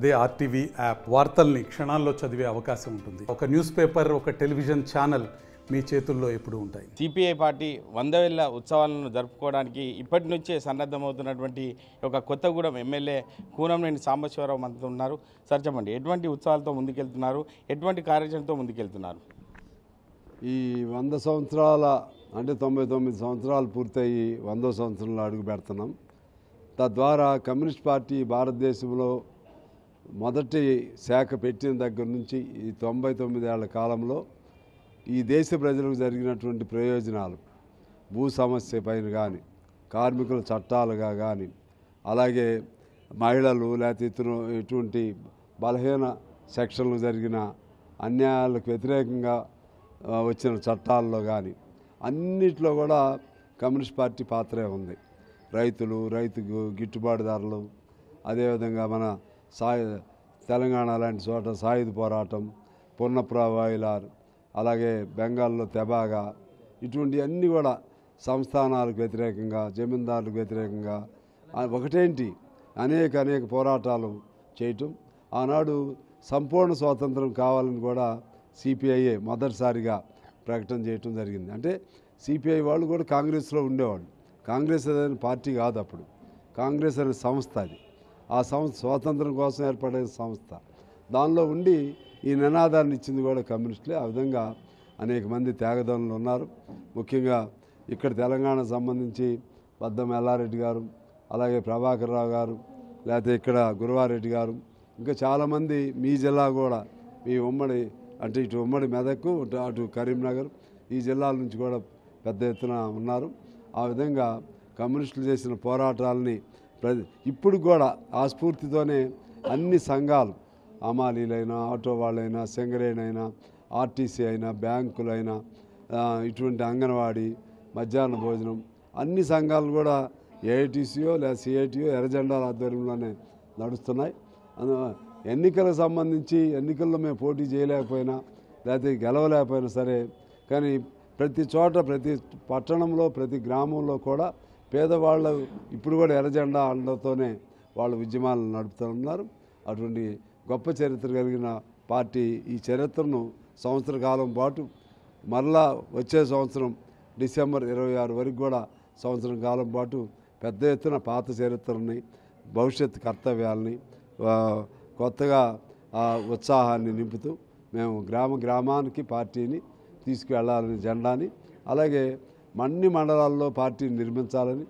అదే RTV app వార్తల్ని క్షణాల్లో చదివే అవకాశం ఉంటుంది. ఒక న్యూస్ పేపర్, ఒక టెలివిజన్ ఛానల్ మీ చేతుల్లో ఎప్పుడూ ఉంటాయి. సిపిఐ పార్టీ 100వ ఉత్సవాలను జరుపుకోవడానికి ఇప్పటి నుంచే సన్నద్ధమవుతున్నటువంటి ఒక కొత్తగూడెం ఎమ్మెల్యే కూనంనేని సాంబశివరావు మనతో ఉన్నారు. సార్ చెప్పండి, ఎటువంటి ఉత్సవాలతో ముందుకెళ్తున్నారు, ఎటువంటి కార్యాచరణతో ముందుకెళ్తున్నారు? ఈ 100 సంవత్సరాల అంటే 99 సంవత్సరాలు పూర్తయి 100వ సంవత్సరంలో అడుగు పెడుతున్నాం. తద్వారా కమ్యూనిస్ట్ పార్టీ భారతదేశంలో మొదటి శాఖ పెట్టిన దగ్గర నుంచి ఈ 99 ఏళ్ల కాలంలో ఈ దేశ ప్రజలకు జరిగినటువంటి ప్రయోజనాలు, భూ సమస్య పైన కానీ, కార్మికుల చట్టాలుగా కానీ, అలాగే మహిళలు లేకపోతే ఇటువంటి బలహీన సెక్షన్లు జరిగిన అన్యాయాలకు వ్యతిరేకంగా వచ్చిన చట్టాల్లో కానీ అన్నిట్లో కూడా కమ్యూనిస్ట్ పార్టీ పాత్రే ఉంది. రైతుకు గిట్టుబాటు ధరలు, అదేవిధంగా మన తెలంగాణ లాంటి చోట సాయుధ పోరాటం, పున్నప్రవాయిలార్, అలాగే బెంగాల్లో తెబాగా, ఇటువంటి అన్నీ కూడా సంస్థానాలకు వ్యతిరేకంగా, జమీందారులకు వ్యతిరేకంగా ఒకటేంటి అనేక పోరాటాలు చేయటం. ఆనాడు సంపూర్ణ స్వాతంత్రం కావాలని కూడా సిపిఐఏ మొదటిసారిగా ప్రకటన చేయటం జరిగింది. అంటే సిపిఐ వాళ్ళు కూడా కాంగ్రెస్లో ఉండేవాళ్ళు. కాంగ్రెస్ అనే పార్టీ కాదు అప్పుడు, కాంగ్రెస్ అనే సంస్థ. అది ఆ సంస్థ స్వాతంత్రం కోసం ఏర్పడే సంస్థ. దానిలో ఉండి ఈ నినాదాన్ని ఇచ్చింది కూడా కమ్యూనిస్టులే. ఆ విధంగా అనేక మంది త్యాగదనులు ఉన్నారు. ముఖ్యంగా ఇక్కడ తెలంగాణకు సంబంధించి పద్దం ఎల్లారెడ్డి గారు, అలాగే ప్రభాకర్ రావు గారు, లేకపోతే ఇక్కడ గురువారెడ్డి గారు, ఇంకా చాలామంది మీ జిల్లా కూడా, మీ ఉమ్మడి అంటే ఇటు ఉమ్మడి మెదక్, అటు కరీంనగర్, ఈ జిల్లాల నుంచి కూడా పెద్ద ఎత్తున ఉన్నారు. ఆ విధంగా కమ్యూనిస్టులు చేసిన పోరాటాలని ఇప్పుడు కూడా ఆ స్ఫూర్తితోనే అన్ని సంఘాలు, అమాలీలైనా, ఆటో వాళ్ళైనా, సింగరేణైనా, ఆర్టీసీ అయినా, బ్యాంకులైనా, ఇటువంటి అంగన్వాడీ, మధ్యాహ్న భోజనం, అన్ని సంఘాలు కూడా ఏఐటీసీయో లేదా సిఐటియో ఎర్రజెండాల ఆధ్వర్యంలోనే నడుస్తున్నాయి. ఎన్నికలకు సంబంధించి ఎన్నికల్లో మేము పోటీ చేయలేకపోయినా లేకపోతే గెలవలేకపోయినా సరే, కానీ ప్రతి చోట, ప్రతి పట్టణంలో, ప్రతి గ్రామంలో కూడా పేదవాళ్ళు ఇప్పుడు కూడా ఎర్రజెండా అండతోనే వాళ్ళు ఉద్యమాలను నడుపుతున్నారు. అటువంటి గొప్ప చరిత్ర కలిగిన పార్టీ ఈ చరిత్రను సంవత్సర కాలం పాటు మరలా వచ్చే సంవత్సరం డిసెంబర్ 26 వరకు కూడా సంవత్సరం కాలం పాటు పెద్ద ఎత్తున పాత చరిత్రని, భవిష్యత్ కర్తవ్యాలని, కొత్తగా ఉత్సాహాన్ని నింపుతూ మేము గ్రామానికి పార్టీని తీసుకువెళ్ళాలని జెండాని, అలాగే అన్ని మండలాల్లో పార్టీని నిర్మించాలని,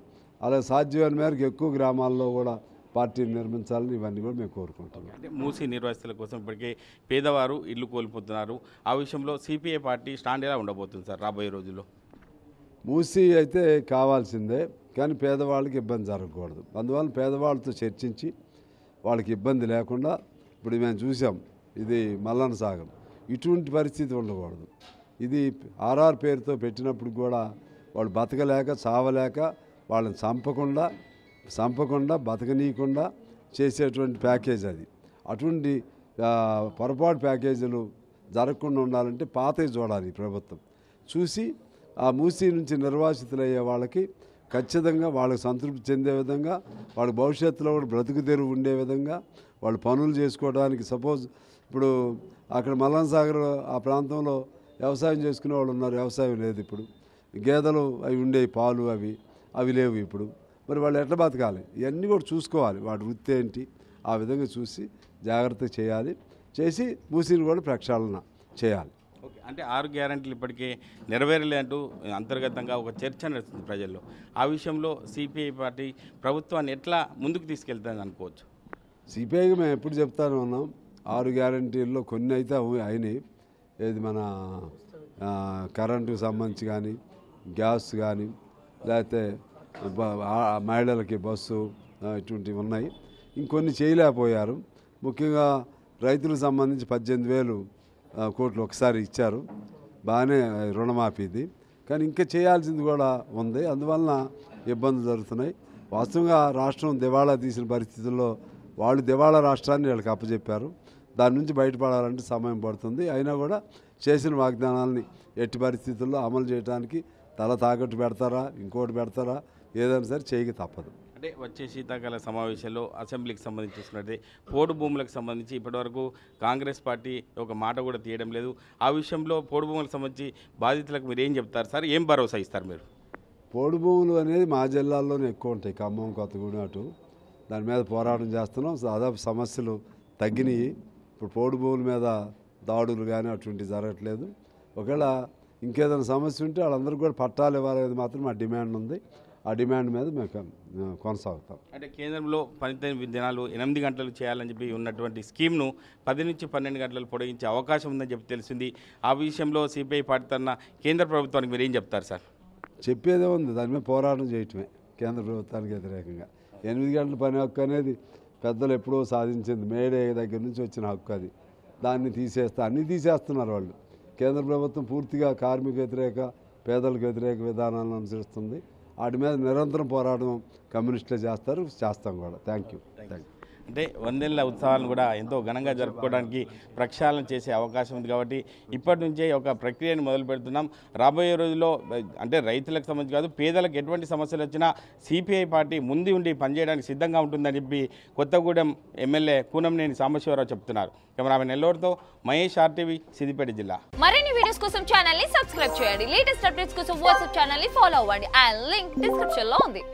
అలాగే సాధ్యమైన మేరకు ఎక్కువ గ్రామాల్లో కూడా పార్టీని నిర్మించాలని, ఇవన్నీ కూడా మేము కోరుకుంటున్నాం. అంటే మూసీ నిర్వాసితుల కోసం ఇప్పటికే పేదవారు ఇల్లు కోల్పోతున్నారు. ఆ విషయంలో సిపిఐ పార్టీ స్టాండ్ ఎలా ఉండబోతుంది సార్ రాబోయే రోజుల్లో? మూసీ అయితే కావాల్సిందే, కానీ పేదవాళ్ళకి ఇబ్బంది జరగకూడదు. అందువల్ల పేదవాళ్ళతో చర్చించి వాళ్ళకి ఇబ్బంది లేకుండా, ఇప్పుడు మేము చూసాం ఇది మల్లన్న సాగర్, ఇటువంటి పరిస్థితి ఉండకూడదు. ఇది ఆర్ఆర్ పేరుతో పెట్టినప్పుడు కూడా వాళ్ళు బతకలేక, చావలేక, వాళ్ళని చంపకుండా బతకనీయకుండా చేసేటువంటి ప్యాకేజ్ అది. అటువంటి పొరపాటు ప్యాకేజీలు జరగకుండా ఉండాలంటే పాతవి చూడాలి ప్రభుత్వం. చూసి ఆ మూసీ నుంచి నిర్వాసితులయ్యే వాళ్ళకి ఖచ్చితంగా వాళ్ళకి సంతృప్తి చెందే విధంగా, వాళ్ళ భవిష్యత్తులో కూడా బ్రతుకు తెరువు ఉండే విధంగా, వాళ్ళు పనులు చేసుకోవడానికి, సపోజ్ ఇప్పుడు అక్కడ మల్లన్న సాగర్ ఆ ప్రాంతంలో వ్యవసాయం చేసుకునే వాళ్ళు ఉన్నారు, వ్యవసాయం లేదు ఇప్పుడు. గేదెలు అవి ఉండేవి, పాలు అవి లేవు ఇప్పుడు. మరి వాళ్ళు ఎట్లా బతకాలి? ఇవన్నీ కూడా చూసుకోవాలి. వాటి వృత్తి ఏంటి, ఆ విధంగా చూసి జాగ్రత్త చేసి మూసీని కూడా ప్రక్షాళన చేయాలి. ఓకే, అంటే 6 గ్యారెంటీలు ఇప్పటికే నెరవేరలేంటూ అంతర్గతంగా ఒక చర్చ నడుస్తుంది ప్రజల్లో. ఆ విషయంలో సిపిఐ పార్టీ ప్రభుత్వాన్ని ఎట్లా ముందుకు తీసుకెళ్తుంది అనుకోవచ్చు? సిపిఐకి మేము ఎప్పుడు చెప్తానే ఉన్నాం, 6 గ్యారెంటీల్లో కొన్ని అయితే అయినాయి. ఏది మన కరెంటుకు సంబంధించి కానీ, గ్యాస్ కానీ, లేకపోతే మహిళలకి బస్సు, ఇటువంటివి ఉన్నాయి. ఇంకొన్ని చేయలేకపోయారు. ముఖ్యంగా రైతులకు సంబంధించి 18,000 కోట్లు ఒకసారి ఇచ్చారు, బాగానే రుణమాఫీది. కానీ ఇంకా చేయాల్సింది కూడా ఉంది. అందువలన ఇబ్బందులు జరుగుతున్నాయి. వాస్తవంగా రాష్ట్రం దివాళా తీసిన పరిస్థితుల్లో వాళ్ళు దివాళా రాష్ట్రాన్ని వీళ్ళకి అప్పచెప్పారు. దాని నుంచి బయటపడాలంటే సమయం పడుతుంది. అయినా కూడా చేసిన వాగ్దానాలని ఎట్టి పరిస్థితుల్లో అమలు చేయడానికి తల తాకట్టు పెడతారా, ఇంకోటి పెడతారా, ఏదైనా సరే చేయక తప్పదు. అంటే వచ్చే శీతాకాల సమావేశాల్లో అసెంబ్లీకి సంబంధించి చూసుకున్నట్లయితే పోడు భూములకు సంబంధించి ఇప్పటివరకు కాంగ్రెస్ పార్టీ ఒక మాట కూడా తీయడం లేదు. ఆ విషయంలో పోడు భూములకు సంబంధించి బాధితులకు మీరు ఏం చెప్తారు సార్, ఏం భరోసా ఇస్తారు మీరు? పోడు భూములు అనేది మా జిల్లాల్లోనే ఎక్కువ ఉంటాయి, ఖమ్మం, కొత్తగూడెం అటు. దాని మీద పోరాటం చేస్తున్నాం. దాదాపు సమస్యలు తగ్గినాయి. ఇప్పుడు పోడు భూముల మీద దాడులు కానీ అటువంటివి జరగట్లేదు. ఒకవేళ ఇంకేదైనా సమస్య ఉంటే వాళ్ళందరికీ కూడా పట్టాలు ఇవ్వాలనేది మాత్రం మా డిమాండ్ ఉంది. ఆ డిమాండ్ మీద మేము కొనసాగుతాం. అంటే కేంద్రంలో 18 దినాలు 8 గంటలు చేయాలని చెప్పి ఉన్నటువంటి స్కీమ్ను 10 నుంచి 12 గంటలు పొడిగించే అవకాశం ఉందని చెప్పి తెలిసింది. ఆ విషయంలో సిపిఐ పార్టీ తరఫున కేంద్ర ప్రభుత్వానికి మీరు ఏం చెప్తారు సార్? చెప్పేదే ఉంది, దాని మీద పోరాటం చేయటమే కేంద్ర ప్రభుత్వానికి వ్యతిరేకంగా. 8 గంటల పని హక్కు అనేది పెద్దలు ఎప్పుడో సాధించింది, మేడే దగ్గర నుంచి వచ్చిన హక్కు అది. దాన్ని అన్నీ తీసేస్తున్నారు వాళ్ళు. కేంద్ర ప్రభుత్వం పూర్తిగా కార్మిక వ్యతిరేక, పేదలకు వ్యతిరేక విధానాలను అనుసరిస్తుంది. వాటి మీద నిరంతరం పోరాటం కమ్యూనిస్టులు చేస్తాం కూడా. Thank you. అంటే 100 ఏళ్ల ఉత్సవాలను కూడా ఎంతో ఘనంగా జరుపుకోవడానికి ప్రక్షాళన చేసే అవకాశం ఉంది కాబట్టి ఇప్పటి నుంచే ఒక ప్రక్రియను మొదలు పెడుతున్నాం. రాబోయే రోజుల్లో అంటే రైతులకు సంబంధించి కాదు, పేదలకు ఎటువంటి సమస్యలు వచ్చినా సిపిఐ పార్టీ ముందు ఉండి పనిచేయడానికి సిద్ధంగా ఉంటుందని చెప్పి కొత్తగూడెం ఎమ్మెల్యే కూనంనేని సాంబశివరావు చెప్తున్నారు. కెమెరామెన్ నెల్లూరుతో మహేష్, RTV, సిద్దిపేట జిల్లా. మరిన్ని వీడియోస్ కోసం ఛానల్ ని సబ్స్క్రైబ్ చేయండి. లేటెస్ట్ అప్డేట్స్ కోసం వాట్సాప్ ఛానల్ ని ఫాలో అవ్వండి. ఆ లింక్ డిస్క్రిప్షన్ లో ఉంది.